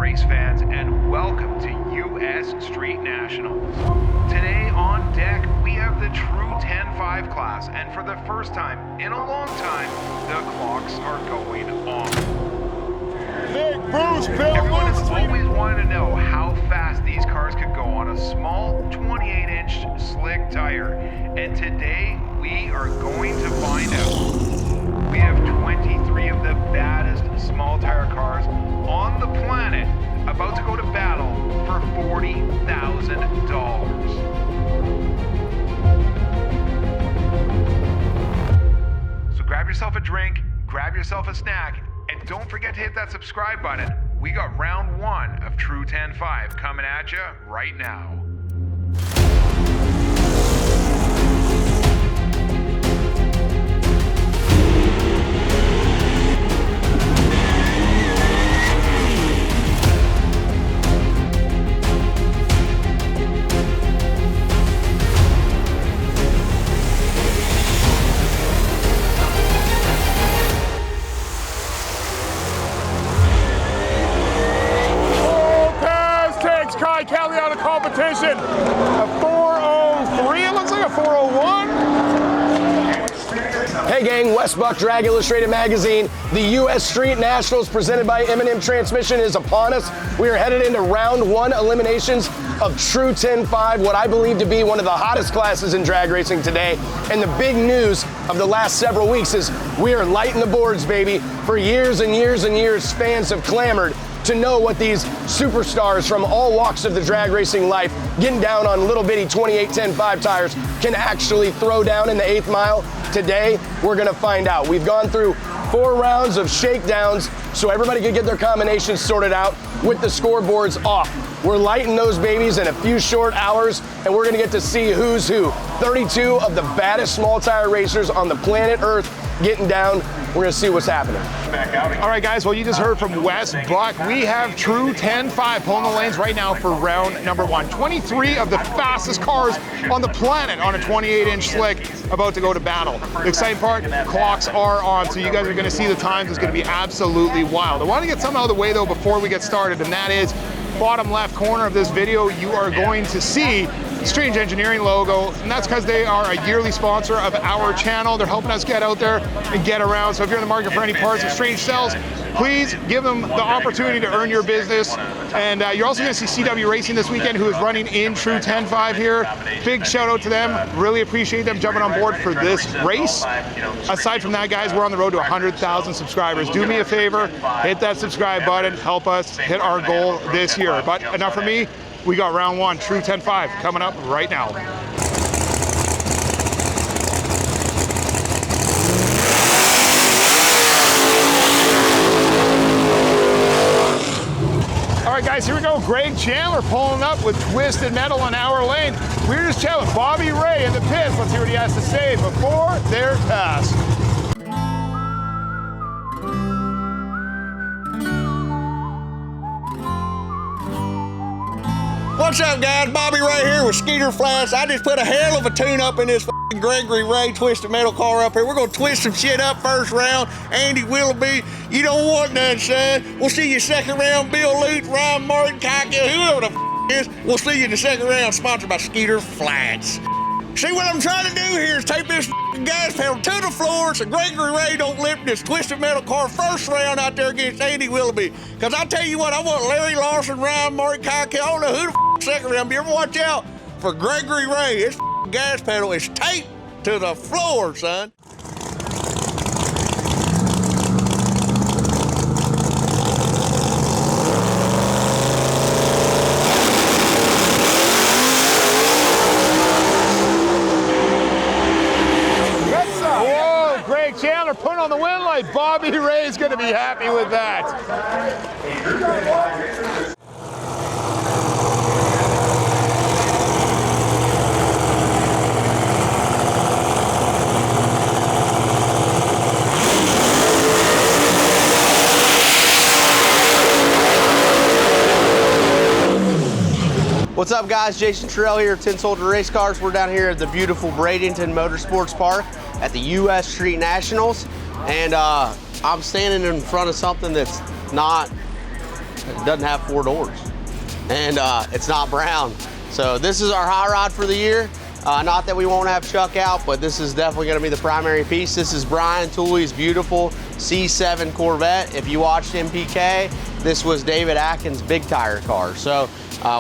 race fans, and welcome to US Street Nationals. Today on deck, we have the true 10-5 class, and for the first time in a long time, the clocks are going on. Big Bruce, Bill Everyone Lutz. has always wanted to know how fast these cars could go on a small 28-inch slick tire, and today we are going to find out. We have 23 of the baddest small tire cars on the planet about to go to battle for $40,000. So grab yourself a drink, grab yourself a snack, and don't forget to hit that subscribe button. We got round one of True 10-5 coming at you right now. Kelly out of competition. A 4:03, it looks like a 4:01. Hey gang, Wes Buck, Drag Illustrated Magazine. The US Street Nationals presented by M&M Transmission is upon us. We are headed into round one eliminations of True 10-5, what I believe to be one of the hottest classes in drag racing today. And the big news of the last several weeks is we are lighting the boards, baby. For years and years and years, fans have clamored to know what these superstars from all walks of the drag racing life getting down on little bitty 28-10-5 tires can actually throw down in the 8th mile. Today, we're gonna find out. We've gone through 4 rounds of shakedowns so everybody could get their combinations sorted out with the scoreboards off. We're lighting those babies in a few short hours, and we're gonna get to see who's who. 32 of the baddest small tire racers on the planet Earth getting down. We're gonna see what's happening. All right, guys, well, you just heard from Wes Buck. We have True 10-5 pulling the lanes right now for round number one. 23 of the fastest cars on the planet on a 28-inch slick about to go to battle. The exciting part, clocks are on, so you guys are gonna see the times. It's gonna be absolutely wild. I wanna get something out of the way, though, before we get started, and that is bottom left corner of this video, you are going to see Strange Engineering logo, and that's because they are a yearly sponsor of our channel. They're helping us get out there and get around. So if you're in the market for any parts that Strange sells, please give them the opportunity to earn your business. And you're also going to see CW Racing this weekend, who is running in True 10-5 here. Big shout out to them. Really appreciate them jumping on board for this race. Aside from that, guys, we're on the road to 100,000 subscribers. Do me a favor, hit that subscribe button, help us hit our goal this year. But enough for me. We got round one, True 10-5, coming up right now. All right, guys, here we go. Greg Chandler pulling up with Twisted Metal in our lane. We're just chatting with Bobby Ray in the pits. Let's hear what he has to say before their pass. What's up, guys? Bobby Ray here with Skeeter Flats. I just put a hell of a tune up in this Gregory Ray Twisted Metal car up here. We're gonna twist some shit up first round. Andy Willoughby, you don't want none, son. We'll see you second round. Bill Lutz, Ryan Martin, Kaka, whoever the is. We'll see you in the second round, sponsored by Skeeter Flats. See, what I'm trying to do here is take this gas pedal to the floor so Gregory Ray don't lift this Twisted Metal car first round out there against Andy Willoughby. Because I'll tell you what, I want Larry Larson, Ryan Martin, Kaka, I don't know who the second round, but you ever watch out for Gregory Ray. This gas pedal is taped to the floor, son. Whoa, Greg Chandler put on the win light. Bobby Ray's gonna be happy with that. What's up, guys? Jason Terrell here, 10 Soldier Race Cars. We're down here at the beautiful Bradenton Motorsports Park at the US Street Nationals. And I'm standing in front of something that's not it doesn't have 4 doors. And it's not brown. So this is our hot rod for the year. Not that we won't have Chuck out, but this is definitely gonna be the primary piece. This is Brian Tooley's beautiful C7 Corvette. If you watched MPK, this was David Atkins' big tire car. So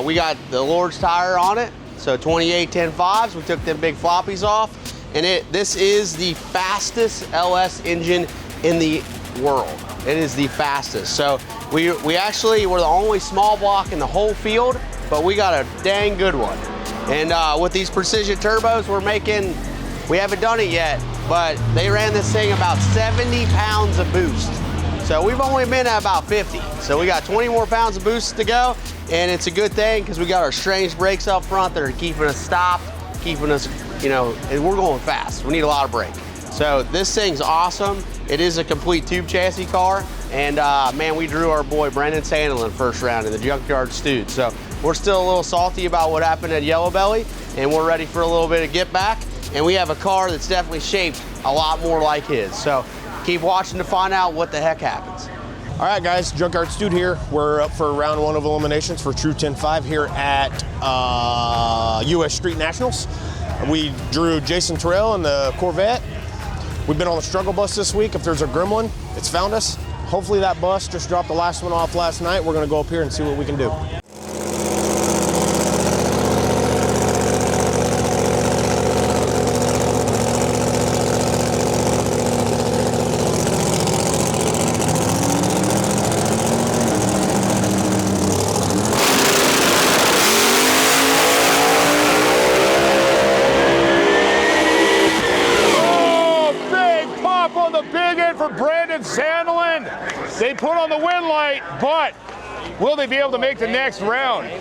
we got the Lord's tire on it. So 28 10.5s, we took them big floppies off. And this is the fastest LS engine in the world. It is the fastest. So we actually were the only small block in the whole field, but we got a dang good one. And with these precision turbos we're making, we haven't done it yet, but they ran this thing about 70 pounds of boost. So we've only been at about 50. So we got 20 more pounds of boost to go, and it's a good thing because we got our strange brakes up front that are keeping us stopped, keeping us, you know, and we're going fast. We need a lot of brake. So this thing's awesome. It is a complete tube chassis car, and man, we drew our boy Brendan Sandlin first round in the Junkyard Stewed. So we're still a little salty about what happened at Yellow Belly, and we're ready for a little bit of get back. And we have a car that's definitely shaped a lot more like his. So keep watching to find out what the heck happens. All right, guys, Junkyard Stewed here. We're up for round 1 of eliminations for True 10.5 here at US Street Nationals. We drew Jason Terrell in the Corvette. We've been on the struggle bus this week. If there's a gremlin, it's found us. Hopefully that bus just dropped the last one off last night. We're gonna go up here and see what we can do. They put on the wind light, but will they be able to make the next round?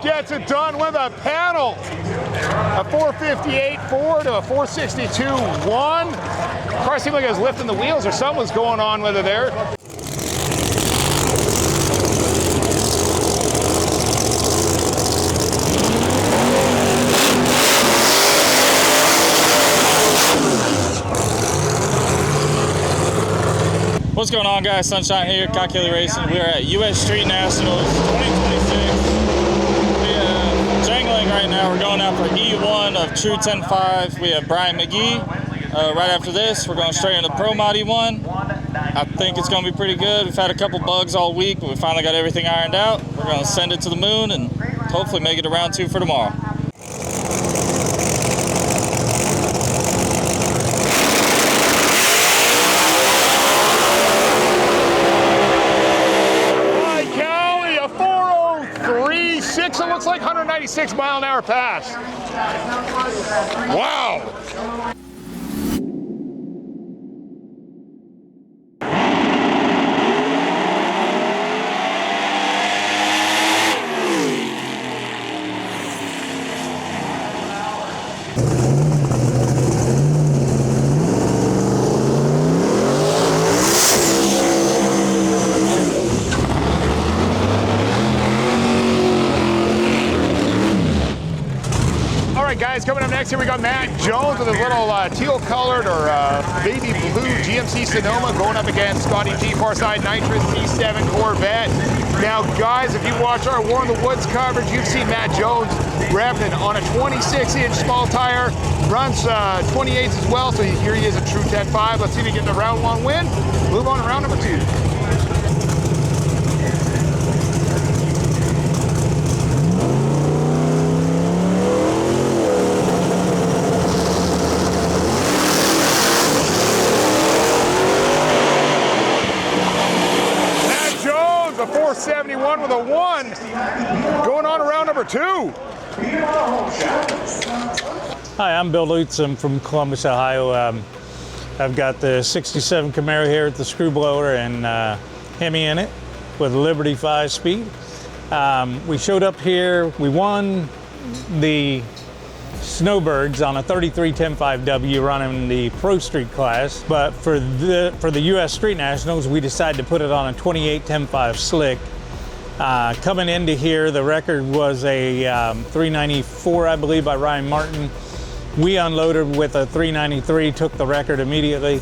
Gets it done with a panel. A 458.4 to a 462.1. Car seemed like it was lifting the wheels or something was going on with it there. What's going on, guys? Sunshine here, Cock Kelly Racing. We're at US Street Nationals 2026. Jangling right now. We're going out for E1 of True 10.5. We have Brian McGee. Right after this, we're going straight into Pro Mod E1. I think it's going to be pretty good. We've had a couple bugs all week, but we finally got everything ironed out. We're going to send it to the moon and hopefully make it to round 2 for tomorrow. It looks like 196 mile an hour pass. Wow. Guys, coming up next here we got Matt Jones with his little teal-colored or baby blue GMC Sonoma going up against Scotty G Farside Nitrous C7 Corvette. Now, guys, if you watch our War in the Woods coverage, you've seen Matt Jones revving on a 26-inch small tire, runs 28s as well. So here he is a True 10.5. Let's see if he can get the round 1 win. Move on to round number 2. 1 with a 1. Going on to round number 2. Hi, I'm Bill Lutz. I'm from Columbus, Ohio. I've got the 67 Camaro here at the screw blower and Hemi in it with Liberty 5-speed. We showed up here, we won the Snowbirds on a 33-10.5W running the Pro Street class, but for the U.S. Street Nationals, we decided to put it on a 28-10.5 slick. Coming into here, the record was a 394, I believe, by Ryan Martin. We unloaded with a 393, took the record immediately,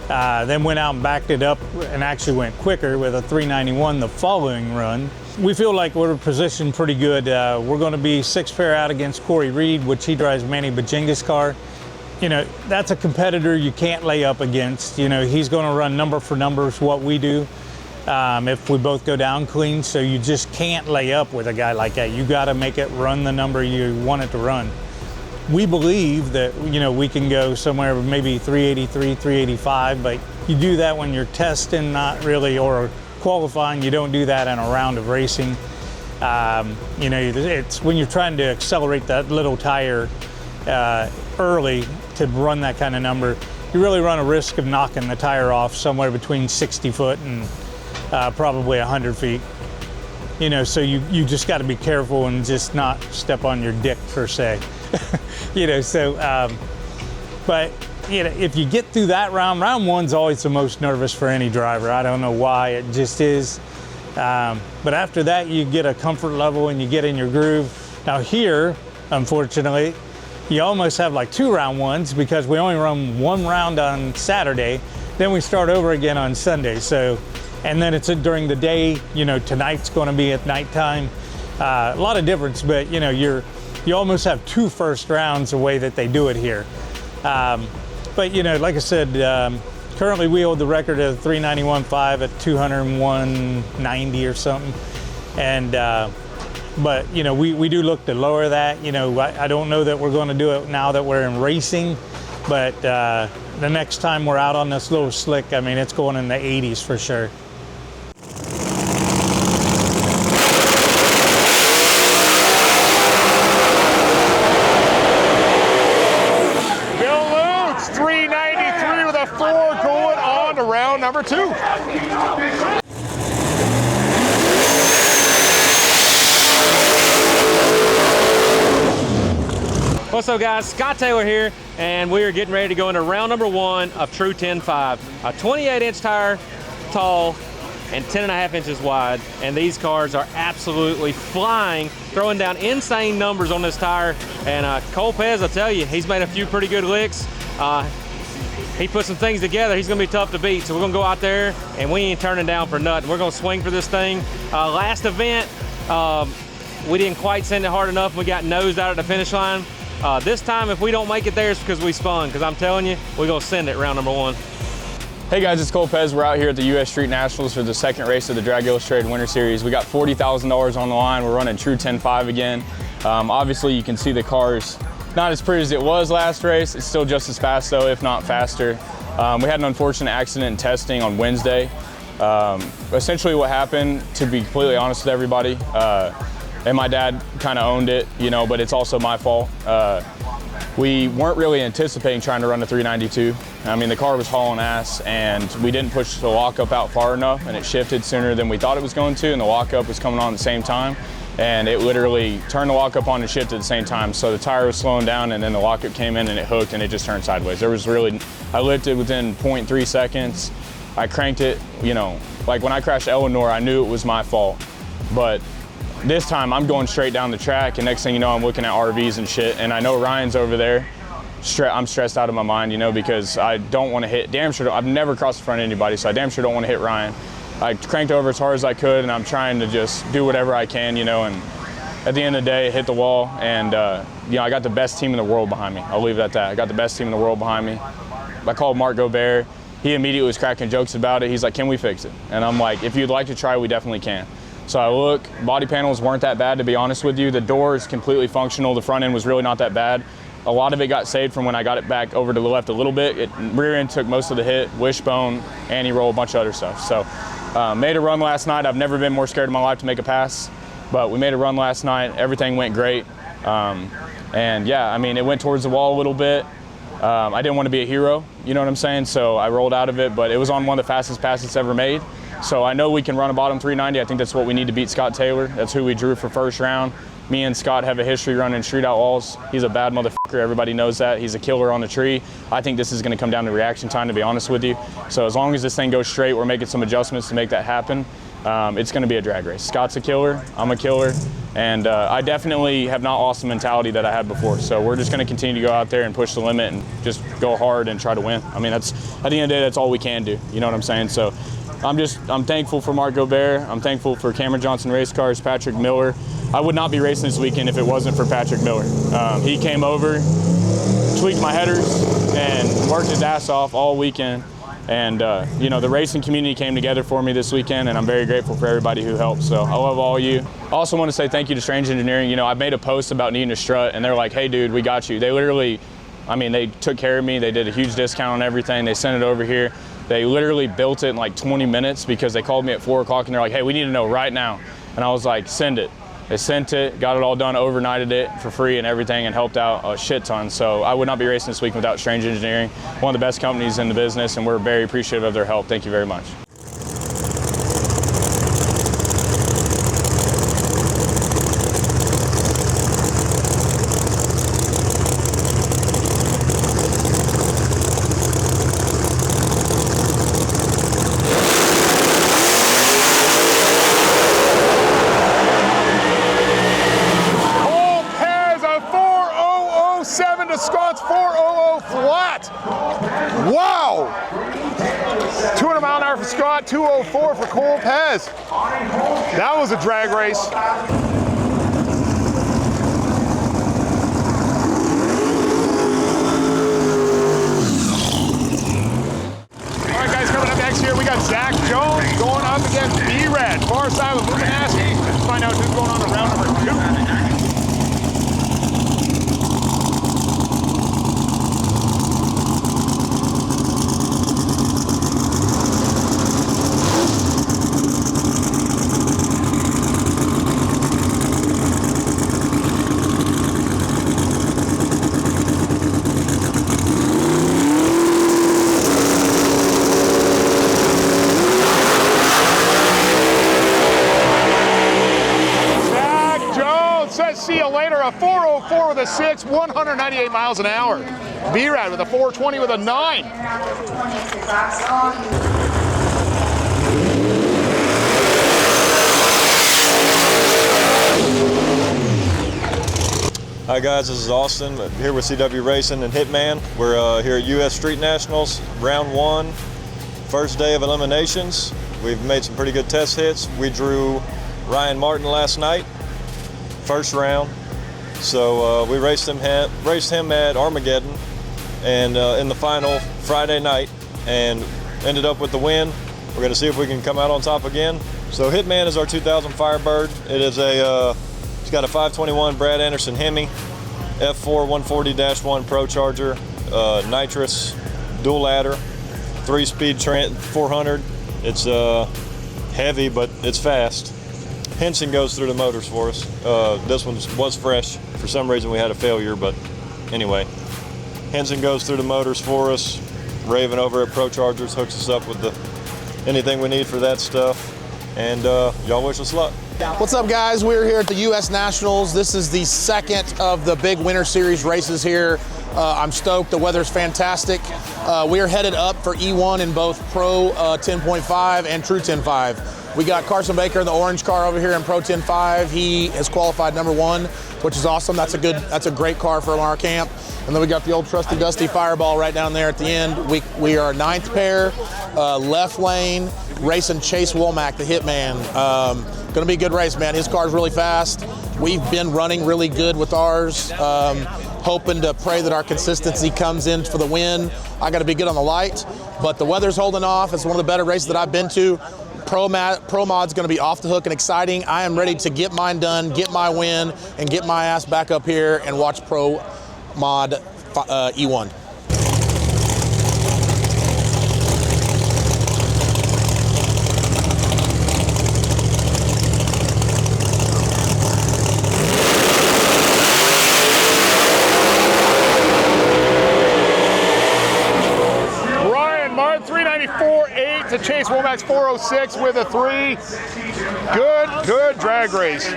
then went out and backed it up and actually went quicker with a 391 the following run. We feel like we're positioned pretty good. We're going to be 6 pair out against Corey Reed, which he drives Manny Bajinga's car. You know, that's a competitor you can't lay up against. You know, he's going to run number for numbers what we do if we both go down clean. So you just can't lay up with a guy like that. You got to make it run the number you want it to run. We believe that, you know, we can go somewhere maybe 383, 385, but you do that when you're testing, not really, or qualifying. You don't do that in a round of racing. You know, it's when you're trying to accelerate that little tire early to run that kind of number, you really run a risk of knocking the tire off somewhere between 60 foot and probably 100 feet. You know, so you just got to be careful and just not step on your dick per se. You know, so, but, you know, if you get through that round 1's always the most nervous for any driver. I don't know why, it just is. But after that, you get a comfort level and you get in your groove. Now here, unfortunately, you almost have like 2 round 1s because we only run 1 round on Saturday, then we start over again on Sunday. So, and then it's during the day, you know, tonight's going to be at nighttime. A lot of difference, but you know, you almost have 2 first rounds the way that they do it here. But you know, like I said, currently we hold the record of 391.5 at 201.90 or something. And but you know, we do look to lower that. You know, I don't know that we're going to do it now that we're in racing, but the next time we're out on this little slick, I mean, it's going in the 80s for sure. Round number 2. What's up, guys? Scott Taylor here, and we are getting ready to go into round number 1 of True 10.5. A 28-inch tire, tall, and 10.5 inches wide, and these cars are absolutely flying, throwing down insane numbers on this tire. And Cole Pesz, I tell you, he's made a few pretty good licks. He put some things together. He's gonna be tough to beat. So we're gonna go out there and we ain't turning down for nothing. We're gonna swing for this thing. Last event, we didn't quite send it hard enough. We got nosed out at the finish line. This time, if we don't make it there, it's because we spun. Because I'm telling you, we're gonna send it round number 1. Hey guys, it's Cole Pesz. We're out here at the U.S. Street Nationals for the 2nd race of the Drag Illustrated Winter Series. We got $40,000 on the line. We're running True 10.5 again. Obviously, you can see the cars not as pretty as it was last race. It's still just as fast though, if not faster. We had an unfortunate accident in testing on Wednesday. Essentially what happened, to be completely honest with everybody, and my dad kind of owned it, you know, but it's also my fault. We weren't really anticipating trying to run a 392. I mean, the car was hauling ass and we didn't push the lockup out far enough and it shifted sooner than we thought it was going to, and the lockup was coming on at the same time. And it literally turned the lockup on and shifted at the same time. So the tire was slowing down and then the lockup came in and it hooked and it just turned sideways. There was really, I lifted within 0.3 seconds. I cranked it, you know, like when I crashed Eleanor, I knew it was my fault. But this time I'm going straight down the track and next thing you know, I'm looking at RVs and shit. And I know Ryan's over there. I'm stressed out of my mind, you know, because I don't want to hit, damn sure, I've never crossed in front of anybody, so I damn sure don't want to hit Ryan. I cranked over as hard as I could and I'm trying to just do whatever I can, you know, and at the end of the day, it hit the wall and, you know, I got the best team in the world behind me. I'll leave it at that. I got the best team in the world behind me. I called Mark Gobert. He immediately was cracking jokes about it. He's like, can we fix it? And I'm like, if you'd like to try, we definitely can. So I look, body panels weren't that bad, to be honest with you. The door is completely functional. The front end was really not that bad. A lot of it got saved from when I got it back over to the left a little bit. Rear end took most of the hit, wishbone, anti-roll, a bunch of other stuff. So Made a run last night. I've never been more scared in my life to make a pass, but we made a run last night. Everything went great. And yeah, I mean, it went towards the wall a little bit. I didn't want to be a hero, you know what I'm saying? So I rolled out of it, but it was on one of the fastest passes ever made. So I know we can run a bottom 390. I think that's what we need to beat Scott Taylor. That's who we drew for first round. Me and Scott have a history running street out walls. He's a bad motherfucker. Everybody knows that. He's a killer on the tree. I think this is going to come down to reaction time, to be honest with you. So as long as this thing goes straight, we're making some adjustments to make that happen. It's going to be a drag race. Scott's a killer. I'm a killer. And I definitely have not lost the mentality that I had before. So we're just going to continue to go out there and push the limit and just go hard and try to win. I mean, that's, at the end of the day, that's all we can do. You know what I'm saying? So I'm thankful for Mark Gobert. I'm thankful for Cameron Johnson Race Cars, Patrick Miller. I would not be racing this weekend if it wasn't for Patrick Miller. He came over, tweaked my headers, and worked his ass off all weekend. And, you know, the racing community came together for me this weekend, and I'm very grateful for everybody who helped. So I love all you. I also want to say thank you to Strange Engineering. You know, I made a post about needing a strut, and they're like, hey, dude, we got you. They literally, I mean, they took care of me. They did a huge discount on everything. They sent it over here. They literally built it in like 20 minutes because they called me at 4 o'clock, and they're like, hey, we need to know right now. And I was like, send it. They sent it, got it all done, overnighted it for free and everything, and helped out a shit ton. So I would not be racing this week without Strange Engineering, one of the best companies in the business, and we're very appreciative of their help. Thank you very much. Scott's 400 flat. Wow. 200 mile an hour for Scott, 204 for Cole Pesz. That was a drag race. All right, guys, coming up next here, we got Zack Jones going up against B-Rad. Far side with Luminassi. Let's find out who's going on to round number 2. See you later, a 404 with a 6, 198 miles an hour. B-Rad with a 420 with a 9. Hi guys, this is Austin. I'm here with CW Racing and Hitman. We're here at US Street Nationals, round 1, first day of eliminations. We've made some pretty good test hits. We drew Ryan Martin last night. First round, so we raced him at Armageddon, and in the final Friday night, and ended up with the win. We're going to see if we can come out on top again. So Hitman is our 2000 Firebird. It is it's got a 521 Brad Anderson Hemi, F4 140-1 Pro Charger, nitrous, dual ladder, 3-speed 400. It's heavy, but it's fast. Henson goes through the motors for us. This one was fresh. For some reason we had a failure, but anyway. Henson goes through the motors for us. Raven over at Pro Chargers hooks us up with anything we need for that stuff. And y'all wish us luck. What's up, guys? We're here at the US Nationals. This is the second of the big Winter Series races here. I'm stoked. The weather's fantastic. We are headed up for E1 in both Pro 10.5 and True 10.5. We got Carson Baker in the orange car over here in Pro 10.5. He has qualified number 1, which is awesome. That's a great car for our camp. And then we got the old trusty dusty Fireball right down there at the end. We are 9th pair, left lane, racing Chase Womack, the Hitman. Gonna be a good race, man. His car's really fast. We've been running really good with ours. Hoping to pray that our consistency comes in for the win. I got to be good on the light, but the weather's holding off. It's one of the better races that I've been to. Pro Mod's going to be off the hook and exciting. I am ready to get mine done, get my win, and get my ass back up here and watch Pro Mod E1. 424.8 to Chase Womack's 406 with a 3. Good drag race.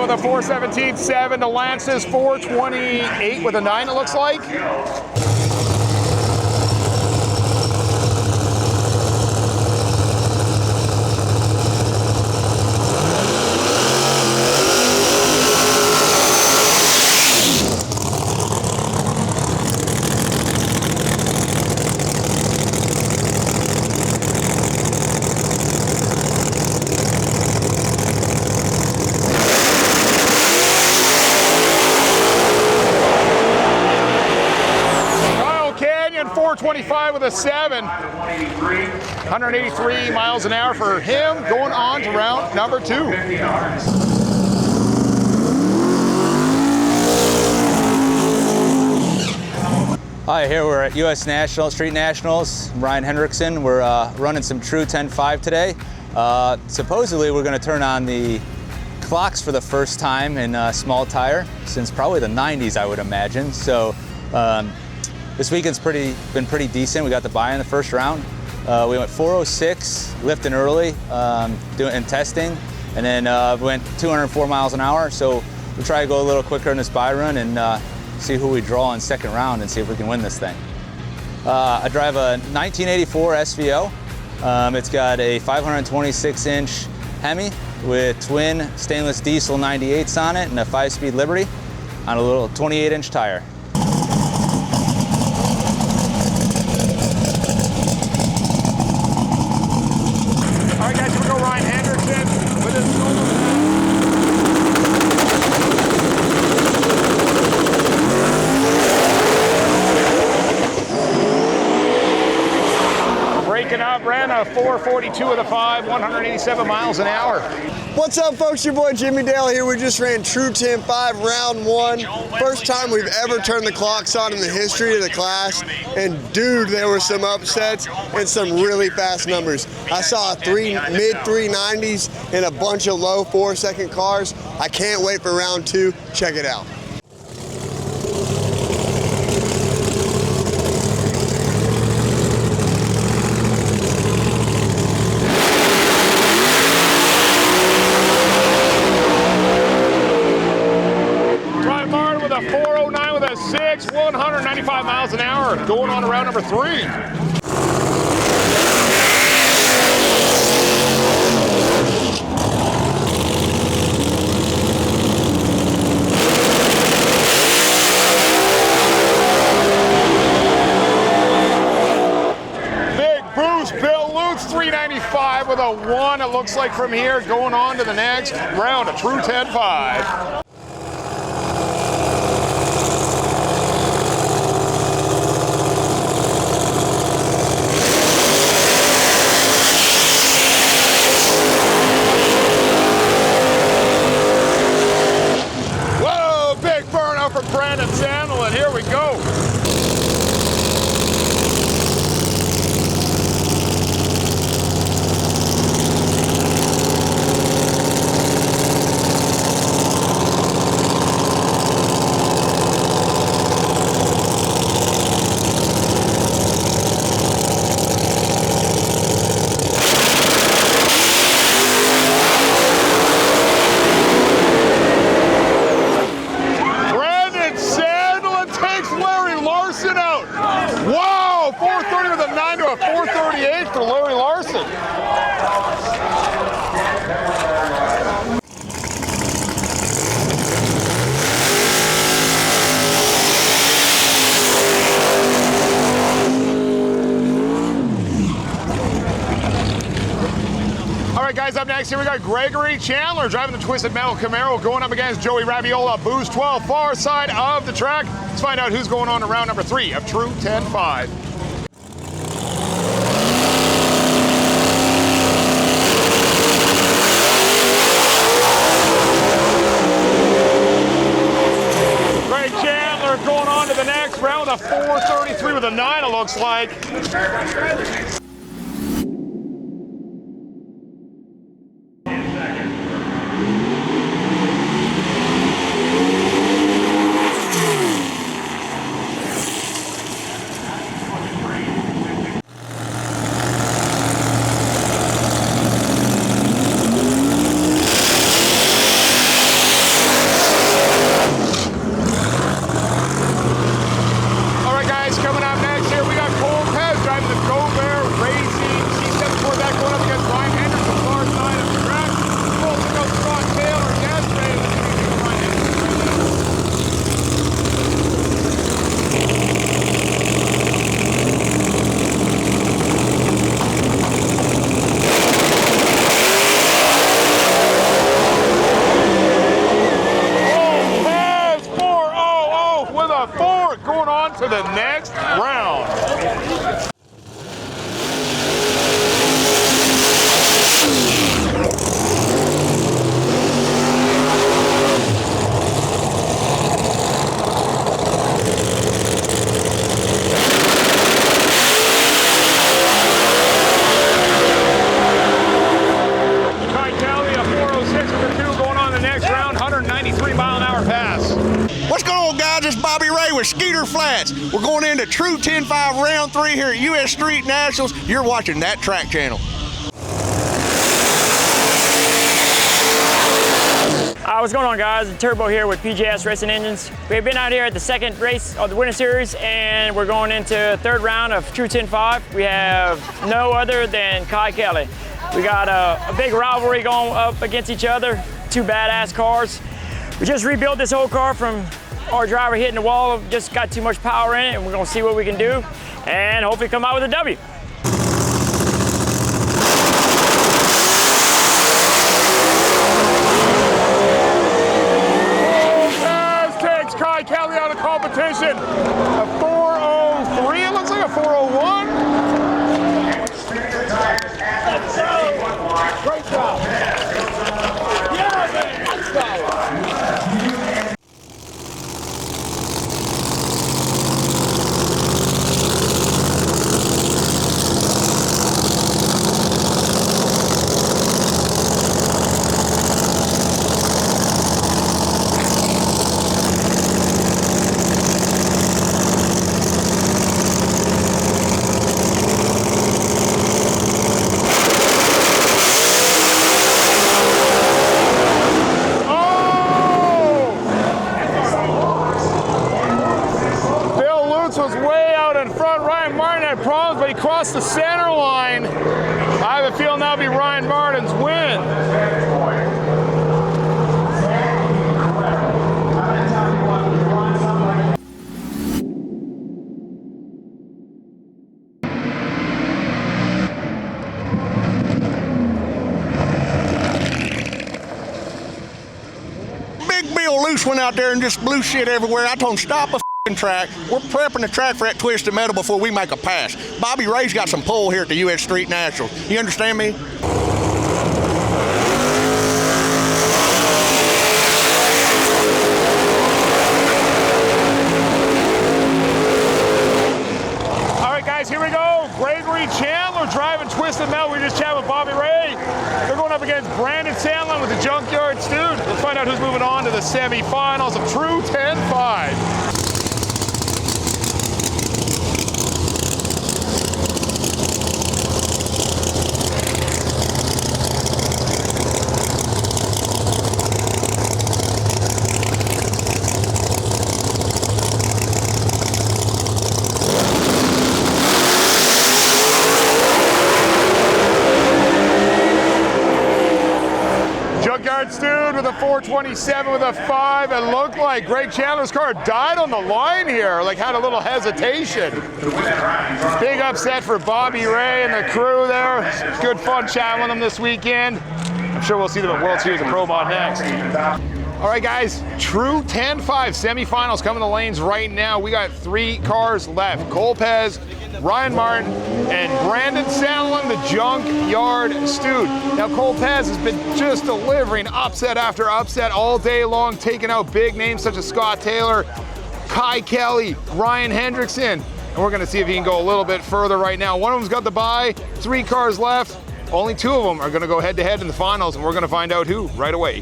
With a 417.7 to Lance's 428 with a 9, it looks like. Canyon 425 with a 7. 183 miles an hour for him, going on to round number 2. Hi, here we're at U.S. Street Nationals. I'm Ryan Hendrickson. We're running some true 10.5 today. Supposedly we're going to turn on the clocks for the first time in small tire since probably the 90s, I would imagine. So this weekend's been pretty decent. We got the bye in the first round. We went 406, lifting early, doing testing, and then went 204 miles an hour. So we'll try to go a little quicker in this bye run and see who we draw in second round and see if we can win this thing. I drive a 1984 SVO. It's got a 526-inch Hemi with twin stainless diesel 98s on it and a 5-speed Liberty on a little 28-inch tire. All right, guys, here we go. Ryan Hendrickson with his breaking up, ran a 442 with a 5, 187 miles an hour. What's up, folks? Your boy Jimmy Dale here. We just ran True 10.5 round 1. First time we've ever turned the clocks on in the history of the class. And dude, there were some upsets and some really fast numbers. I saw mid 390s and a bunch of low 4-second cars. I can't wait for round 2. Check it out. With a 409 with a 6, 195 miles an hour, going on to round number 3. Big Bruce Bill Lutz 395 with a 1, it looks like from here, going on to the next round, a true 10.5. For Bradenton, and here we go. guys, up next here we got Gregory Chandler driving the Twisted Metal Camaro, going up against Joey Raviola, Boost 12, far side of the track. Let's find out who's going on to round number 3 of True 10-5. Greg Chandler going on to the next round, a 4:33 with a 9, it looks like. To the next round. Ty Kelly, a 406 with a 2 going on the next round, 193 mile an hour pass. What's going on, guys? It's Bobby Ray with Skeeter Flats. We're going into True 10-5 round 3 here at US Street Nationals. You're watching that track channel. What's going on, guys? Turbo here with PJS Racing Engines. We've been out here at the second race of the Winter Series, and we're going into third round of True 10-5. We have no other than Kai Kelly. We got a big rivalry going up against each other, 2 badass cars. We just rebuilt this whole car from our driver hitting the wall, just got too much power in it, and we're gonna see what we can do and hopefully come out with a W. Pesz takes Kai Kelly out of competition. A 4:03, it looks like a 4:01. Great job. Yeah, man. Let's go. But he crossed the center line. I have a feeling that'll be Ryan Martin's win. Big Bill Lutz went out there and just blew shit everywhere. I told him, stop a track. We're prepping the track for that Twisted Metal before we make a pass. Bobby Ray's got some pull here at the US Street Nationals. You understand me? All right, guys, here we go. Gregory Chandler driving Twisted Metal. We just chatted with Bobby Ray. They're going up against Bradenton with the Junkyard Dude. Let's find out who's moving on to the semifinals of True 10-5. Junkyard Stewed with a 427 with a 5. It looked like Greg Chandler's car died on the line here, like had a little hesitation. Big upset for Bobby Ray and the crew there. Good fun chatting with them this weekend. I'm sure we'll see them at World Series of Pro Mod next. All right, guys, true 10-5 semifinals coming to the lanes right now. We got 3 cars left. Cole Pesz, Ryan Martin, and Brandon Sandlin, the Junkyard Stewed. Now, Cole Pesz has been just delivering upset after upset all day long, taking out big names such as Scott Taylor, Kai Kelly, Ryan Hendrickson, and we're gonna see if he can go a little bit further right now. One of them's got the bye, 3 cars left. Only 2 of them are gonna go head-to-head in the finals, and we're gonna find out who right away.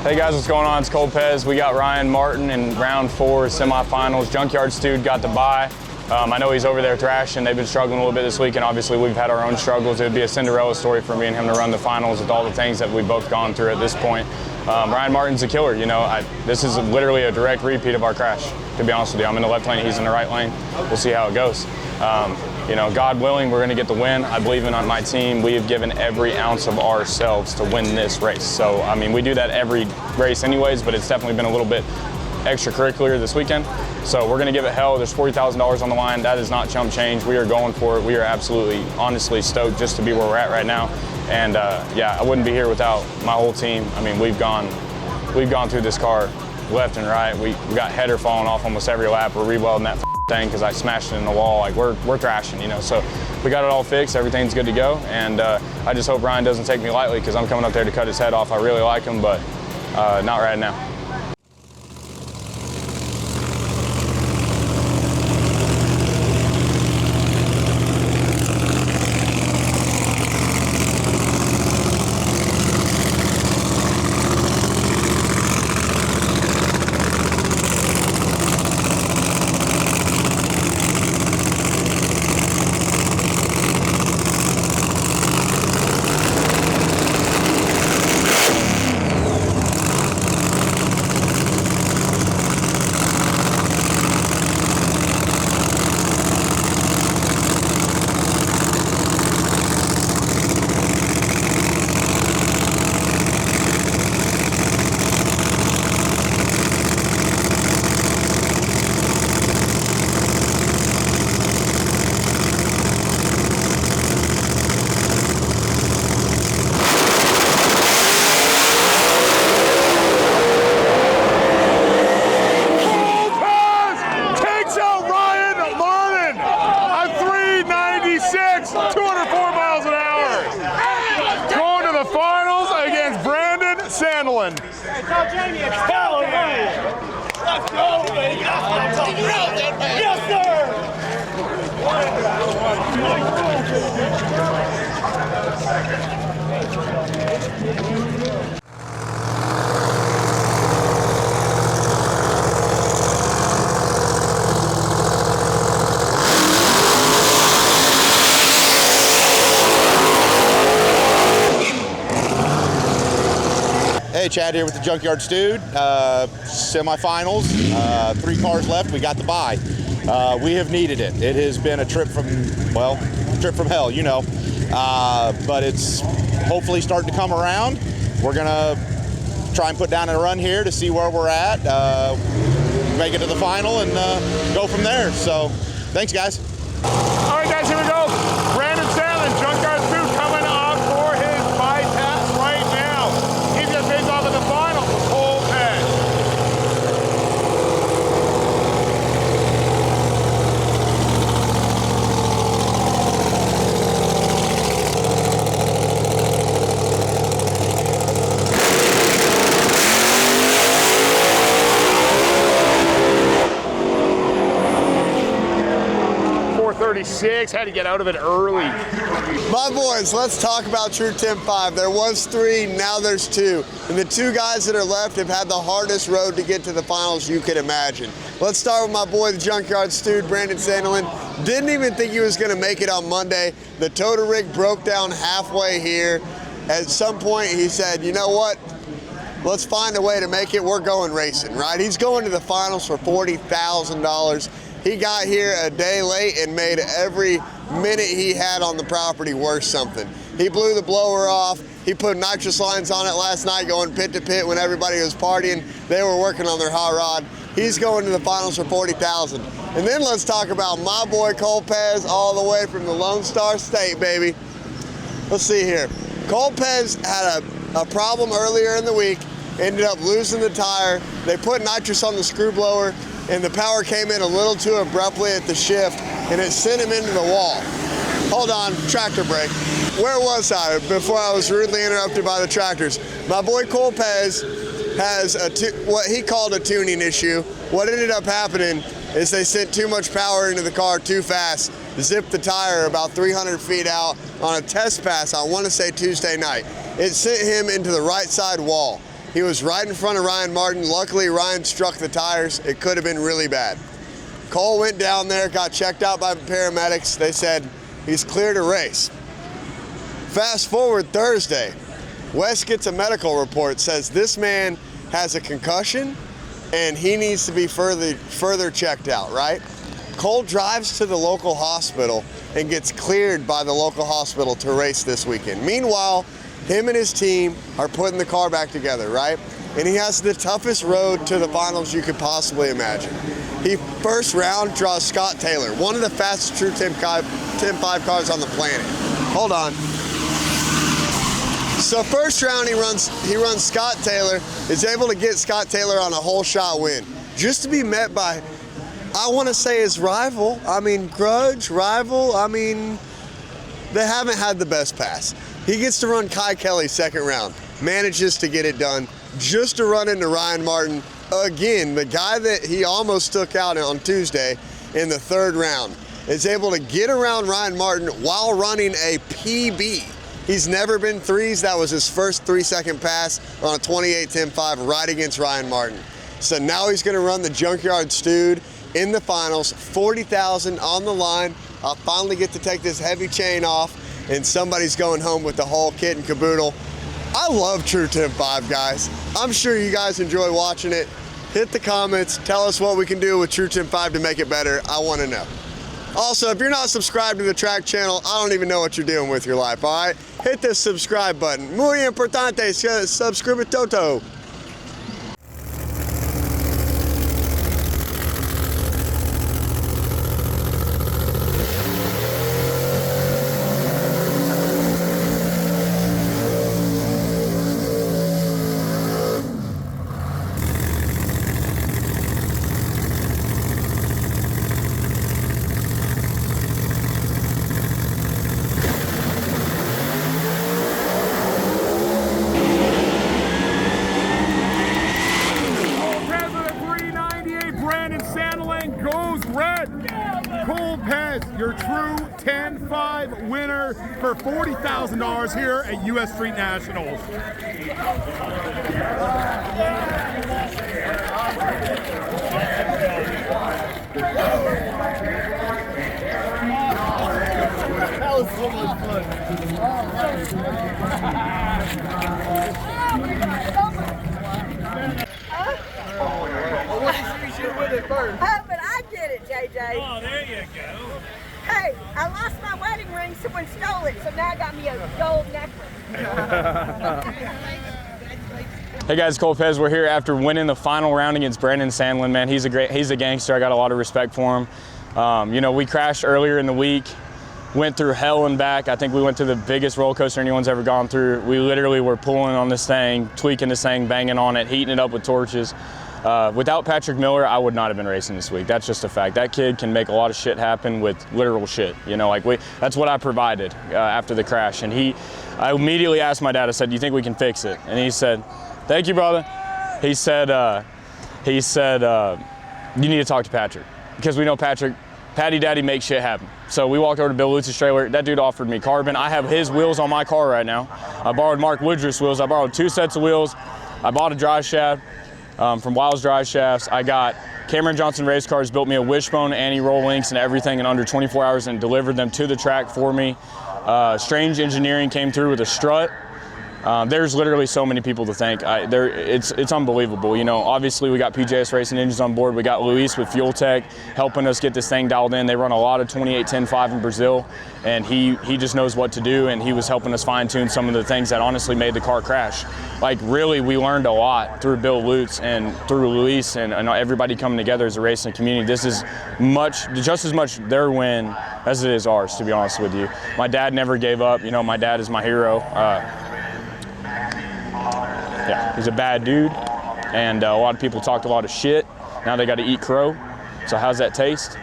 Hey guys, what's going on? It's Cole Pesz. We got Ryan Martin in round 4 semifinals. Junkyard Stewed got the bye. I know he's over there thrashing. They've been struggling a little bit this week, and obviously we've had our own struggles. It would be a Cinderella story for me and him to run the finals with all the things that we've both gone through at this point. Ryan Martin's a killer. You know, this is literally a direct repeat of our crash, to be honest with you. I'm in the left lane, he's in the right lane. We'll see how it goes. You know, God willing, we're going to get the win. I believe in my team. We have given every ounce of ourselves to win this race. So, I mean, we do that every race anyways, but it's definitely been a little bit extracurricular this weekend. So we're going to give it hell. There's $40,000 on the line. That is not chump change. We are going for it. We are absolutely, honestly stoked just to be where we're at right now. And yeah, I wouldn't be here without my whole team. I mean, we've gone through this car left and right. We got header falling off almost every lap. We're rewelding that thing because I smashed it in the wall. Like we're thrashing, you know. So we got it all fixed. Everything's good to go. And I just hope Ryan doesn't take me lightly because I'm coming up there to cut his head off. I really like him, but not right now. Hey, Chad here with the Junkyard Stewed. Semifinals, 3 cars left. We got the bye. We have needed it. It has been a trip from, well, trip from hell, you know. But it's hopefully starting to come around. We're gonna try and put down a run here to see where we're at, make it to the final, and go from there. So, thanks, guys. All right, guys, here we go. Brandon Sandlin, Junkyard Stewed, coming up for his bye test right now. He's gonna face off in the final with Cole Pesz. Had to get out of it early. My boys, let's talk about True 10-5. There was 3, now there's 2. And the 2 guys that are left have had the hardest road to get to the finals you could imagine. Let's start with my boy, the Junkyard Stewed, Brandon Sandlin. Didn't even think he was gonna make it on Monday. The total rig broke down halfway here. At some point he said, you know what? Let's find a way to make it. We're going racing, right? He's going to the finals for $40,000. He got here a day late and made every minute he had on the property worth something. He blew the blower off. He put nitrous lines on it last night going pit to pit when everybody was partying. They were working on their hot rod. He's going to the finals for $40,000. And then let's talk about my boy Cole Pesz all the way from the Lone Star State, baby. Let's see here. Cole Pesz had a problem earlier in the week, ended up losing the tire. They put nitrous on the screw blower, and the power came in a little too abruptly at the shift, and it sent him into the wall. Hold on, tractor break. Where was I before I was rudely interrupted by the tractors? My boy Cole Pesz has what he called a tuning issue. What ended up happening is they sent too much power into the car too fast, zipped the tire about 300 feet out on a test pass, I want to say Tuesday night. It sent him into the right side wall. He was right in front of Ryan Martin. Luckily, Ryan struck the tires. It could have been really bad. Cole went down there, got checked out by paramedics. They said he's clear to race. Fast forward Thursday, Wes gets a medical report, says this man has a concussion and he needs to be further checked out, right? Cole drives to the local hospital and gets cleared by the local hospital to race this weekend. Meanwhile, him and his team are putting the car back together, right? And he has the toughest road to the finals you could possibly imagine. He first round draws Scott Taylor, one of the fastest true 10.5 cars on the planet. Hold on. So first round he runs Scott Taylor, is able to get Scott Taylor on a whole shot win. Just to be met by, I want to say his rival, grudge, rival, they haven't had the best pass. He gets to run Kai Kelly second round, manages to get it done, just to run into Ryan Martin again, the guy that he almost took out on Tuesday in the third round, is able to get around Ryan Martin while running a PB. He's never been threes. That was his first 3-second pass on a 28-10.5 right against Ryan Martin. So now he's going to run the Junkyard Stewed in the finals, $40,000 on the line. I'll finally get to take this heavy chain off, and somebody's going home with the whole kit and caboodle. I love True 10.5, guys. I'm sure you guys enjoy watching it. Hit the comments. Tell us what we can do with True 10.5 to make it better. I want to know. Also, if you're not subscribed to the track channel, I don't even know what you're doing with your life, all right? Hit the subscribe button. Muy importante, subscribe toto. Cole Pesz, your true 10.5 winner for $40,000 here at US Street Nationals. That was so much fun. But I did it, JJ. Oh, there you go. Hey, I lost my wedding ring, someone stole it, so now I got me a gold necklace. Hey guys, Cole Pesz. We're here after winning the final round against Brandon Sandlin. Man, he's a gangster. I got a lot of respect for him. You know, we crashed earlier in the week, went through hell and back. I think we went through the biggest roller coaster anyone's ever gone through. We literally were pulling on this thing, tweaking this thing, banging on it, heating it up with torches. Without Patrick Miller, I would not have been racing this week. That's just a fact. That kid can make a lot of shit happen with literal shit. You know, like that's what I provided after the crash. And I immediately asked my dad, I said, "Do you think we can fix it?" And he said, "Thank you, brother." He said, "You need to talk to Patrick because we know Patty Daddy makes shit happen." So we walked over to Bill Lutz's trailer. That dude offered me carbon. I have his wheels on my car right now. I borrowed Mark Woodruff's wheels. I borrowed 2 sets of wheels. I bought a drive shaft from Wiles Drive Shafts. I got Cameron Johnson Race Cars built me a wishbone, anti-roll links, and everything in under 24 hours and delivered them to the track for me. Strange Engineering came through with a strut. There's literally so many people to thank. It's unbelievable. You know, obviously we got PJS Racing Engines on board. We got Luis with Fuel Tech helping us get this thing dialed in. They run a lot of 28-10-5 in Brazil, and he just knows what to do, and he was helping us fine-tune some of the things that honestly made the car crash. Like, really, we learned a lot through Bill Lutz and through Luis and everybody coming together as a racing community. This is just as much their win as it is ours, to be honest with you. My dad never gave up. You know, my dad is my hero. Yeah, he's a bad dude, and a lot of people talked a lot of shit. Now they got to eat crow. So how's that taste?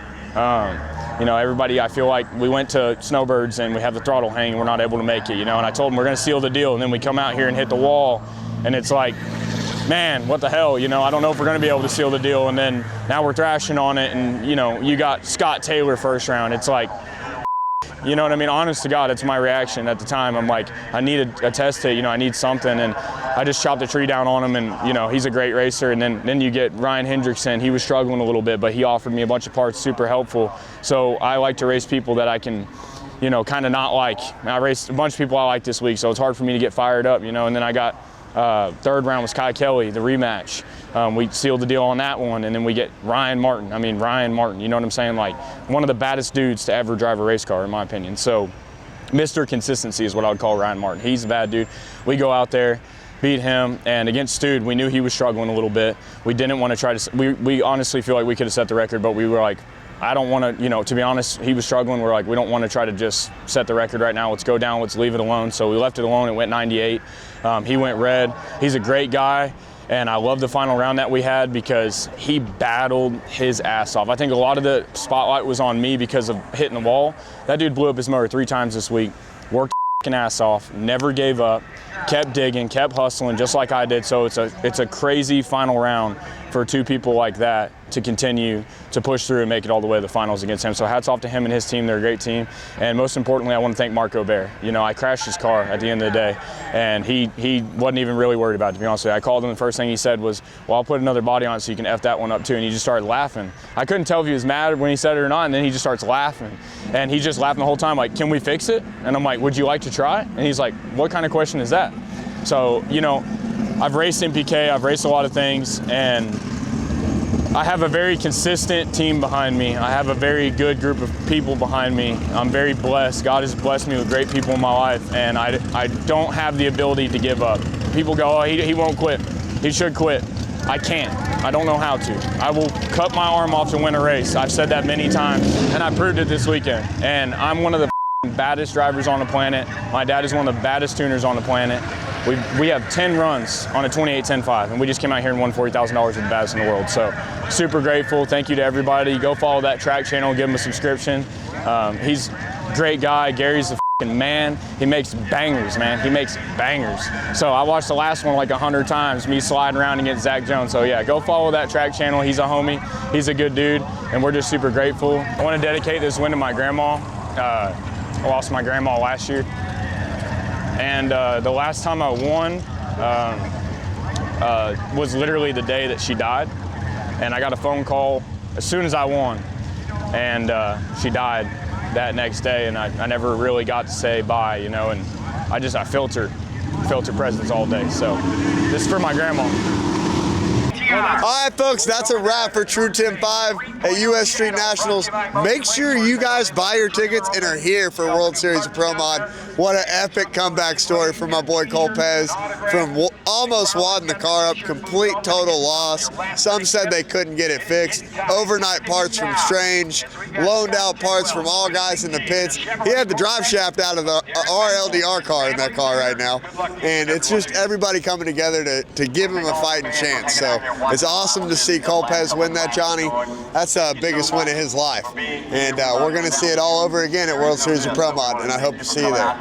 You know, everybody, I feel like we went to Snowbirds and we have the throttle hanging, we're not able to make it, you know, and I told them we're going to seal the deal, and then we come out here and hit the wall, and it's like, man, what the hell, you know, I don't know if we're going to be able to seal the deal, and then now we're thrashing on it, and, you know, you got Scott Taylor first round. It's like, you know what I mean? Honest to God, that's my reaction at the time. I'm like, I need a test hit, you know, I need something, and I just chopped the tree down on him, and, you know, he's a great racer. And then you get Ryan Hendrickson. He was struggling a little bit, but he offered me a bunch of parts, super helpful. So I like to race people that I can, you know, kind of not like. I raced a bunch of people I like this week, so it's hard for me to get fired up, you know. And then I got third round was Kai Kelly, the rematch. We sealed the deal on that one, and then we get Ryan Martin. I mean, Ryan Martin, you know what I'm saying? Like, one of the baddest dudes to ever drive a race car, in my opinion. So Mr. Consistency is what I would call Ryan Martin. He's a bad dude. We go out there, beat him, and against Stude, we knew he was struggling a little bit. We didn't want to try to, we honestly feel like we could have set the record, but we were like, I don't want to, you know, to be honest, he was struggling. We're like, we don't want to try to just set the record right now. Let's go down, let's leave it alone. So we left it alone. It went 98. He went red. He's a great guy. And I love the final round that we had because he battled his ass off. I think a lot of the spotlight was on me because of hitting the wall. That dude blew up his motor 3 times this week, worked his ass off, never gave up, kept digging, kept hustling just like I did. So it's a crazy final round for 2 people like that to continue to push through and make it all the way to the finals against him. So hats off to him and his team. They're a great team. And most importantly, I want to thank Marco Bear. You know, I crashed his car at the end of the day, and he wasn't even really worried about it, to be honest with you. I called him, the first thing he said was, well, I'll put another body on it so you can F that one up too. And he just started laughing. I couldn't tell if he was mad when he said it or not, and then he just starts laughing. And he's just laughing the whole time, like, can we fix it? And I'm like, would you like to try? And he's like, what kind of question is that? So, you know, I've raced MPK, I've raced a lot of things, and I have a very consistent team behind me. I have a very good group of people behind me. I'm very blessed. God has blessed me with great people in my life, and I don't have the ability to give up. People go, oh, he won't quit. He should quit. I can't. I don't know how to. I will cut my arm off to win a race. I've said that many times, and I proved it this weekend. And I'm one of the baddest drivers on the planet. My dad is one of the baddest tuners on the planet. We have 10 runs on a 28-10-5, and we just came out here and won $40,000 with the baddest in the world. So super grateful. Thank you to everybody. Go follow that track channel, give him a subscription. He's a great guy. Gary's a f***ing man. He makes bangers, man. He makes bangers. So I watched the last one like 100 times, me sliding around against Zack Jones. So yeah, go follow that track channel. He's a homie. He's a good dude, and we're just super grateful. I want to dedicate this win to my grandma. I lost my grandma last year. And the last time I won was literally the day that she died. And I got a phone call as soon as I won. And she died that next day, and I never really got to say bye, you know, and I felt her presence all day. So this is for my grandma. All right, folks, that's a wrap for True 10-5 at U.S. Street Nationals. Make sure you guys buy your tickets and are here for World Series of Pro Mod. What an epic comeback story from my boy Cole Pesz, from almost wadding the car up, complete total loss. Some said they couldn't get it fixed. Overnight parts from Strange, loaned out parts from all guys in the pits. He had the drive shaft out of the RLDR car in that car right now. And it's just everybody coming together to give him a fighting chance. So it's awesome to see Cole Pesz win that, Johnny. That's the biggest win of his life. And we're going to see it all over again at World Series of Pro Mod, and I hope to see you there.